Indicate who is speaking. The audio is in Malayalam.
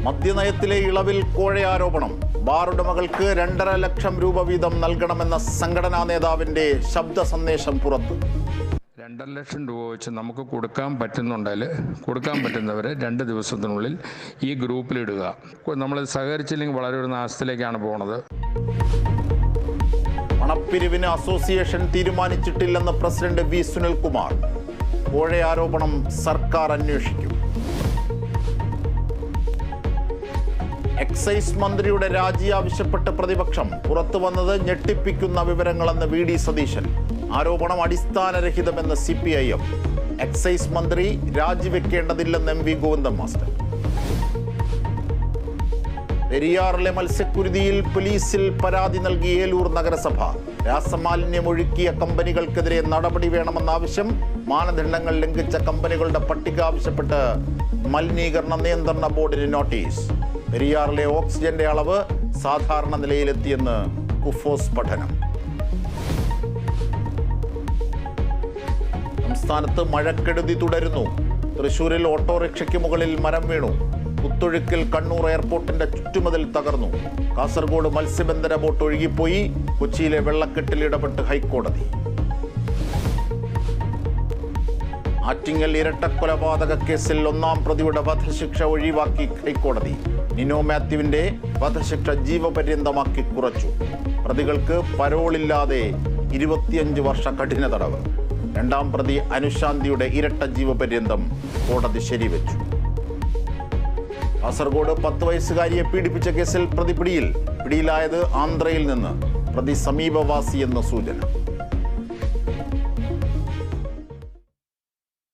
Speaker 1: മദ്യനയത്തിലെ ഇളവിൽ കോഴയാരോപണം. ബാർ ഉടമകൾക്ക് 2.5 ലക്ഷം രൂപ വീതം നൽകണമെന്ന സംഘടനാ നേതാവിന്റെ ശബ്ദ സന്ദേശം പുറത്തു.
Speaker 2: 2.5 ലക്ഷം രൂപ വെച്ച് നമുക്ക് കൊടുക്കാൻ പറ്റുന്നുണ്ടെങ്കിൽ കൊടുക്കാൻ പറ്റുന്നവരെ 2 ദിവസത്തിനുള്ളിൽ ഈ ഗ്രൂപ്പിലിടുക. നമ്മൾ സഹകരിച്ചില്ലെങ്കിൽ വളരെ ഒരു നാശത്തിലേക്കാണ് പോകുന്നത്.
Speaker 1: പണപ്പിരിവിന് അസോസിയേഷൻ തീരുമാനിച്ചിട്ടില്ലെന്ന് പ്രസിഡന്റ് വി സുനിൽകുമാർ. കോഴയാരോപണം സർക്കാർ അന്വേഷിക്കും. എക്സൈസ് മന്ത്രിയുടെ രാജി ആവശ്യപ്പെട്ട് പ്രതിപക്ഷം. പുറത്തു വന്നത് ഞെട്ടിപ്പിക്കുന്ന വിവരങ്ങളെന്ന് വി ഡി സതീശൻ. ആരോപണം അടിസ്ഥാനരഹിതമെന്ന് CPIM. എക്സൈസ് മന്ത്രി രാജിവെക്കേണ്ടതില്ലെന്ന് MV ഗോവിന്ദൻ മാസ്റ്റർ. പെരിയാറിലെ മത്സ്യക്കുരുതിയിൽ പോലീസിൽ പരാതി നൽകി ഏലൂർ നഗരസഭ. രാസമാലിന്യമൊഴുക്കിയ കമ്പനികൾക്കെതിരെ നടപടി വേണമെന്ന ആവശ്യം. മാനദണ്ഡങ്ങൾ ലംഘിച്ച കമ്പനികളുടെ പട്ടിക ആവശ്യപ്പെട്ട് മലിനീകരണ നിയന്ത്രണ ബോർഡിന് നോട്ടീസ്. പെരിയാറിലെ ഓക്സിജന്റെ അളവ് സാധാരണ നിലയിലെത്തിയെന്ന് കുഫോസ് പഠനം. സംസ്ഥാനത്ത് മഴക്കെടുതി തുടരുന്നു. തൃശൂരിൽ ഓട്ടോറിക്ഷയ്ക്ക് മുകളിൽ മരം വീണു. കുത്തൊഴുക്കിൽ കണ്ണൂർ എയർപോർട്ടിന്റെ ചുറ്റുമതിൽ തകർന്നു. കാസർഗോഡ് മത്സ്യബന്ധന ബോട്ട് ഒഴുകിപ്പോയി. കൊച്ചിയിലെ വെള്ളക്കെട്ടിൽ ഇടപെട്ട് ഹൈക്കോടതി. ആറ്റിങ്ങൽ ഇരട്ടക്കൊലപാതക കേസിൽ 1-ാം പ്രതിയുടെ വധശിക്ഷ ഒഴിവാക്കി ഹൈക്കോടതി. നിനോ മാത്യുവിന്റെ വധശിക്ഷ ജീവപര്യന്തമാക്കി കുറച്ചു. പ്രതികൾക്ക് പരോളില്ലാതെ 25 വർഷ കഠിന തടവ്. 2-ാം പ്രതി അനുശാന്തിയുടെ ഇരട്ട ജീവപര്യന്തം കോടതി ശരിവെച്ചു. കാസർഗോഡ് 10 വയസ്സുകാരിയെ പീഡിപ്പിച്ച കേസിൽ പ്രതി പിടിയിലായത് ആന്ധ്രയിൽ നിന്ന്. പ്രതി സമീപവാസിയെന്ന് സൂചന.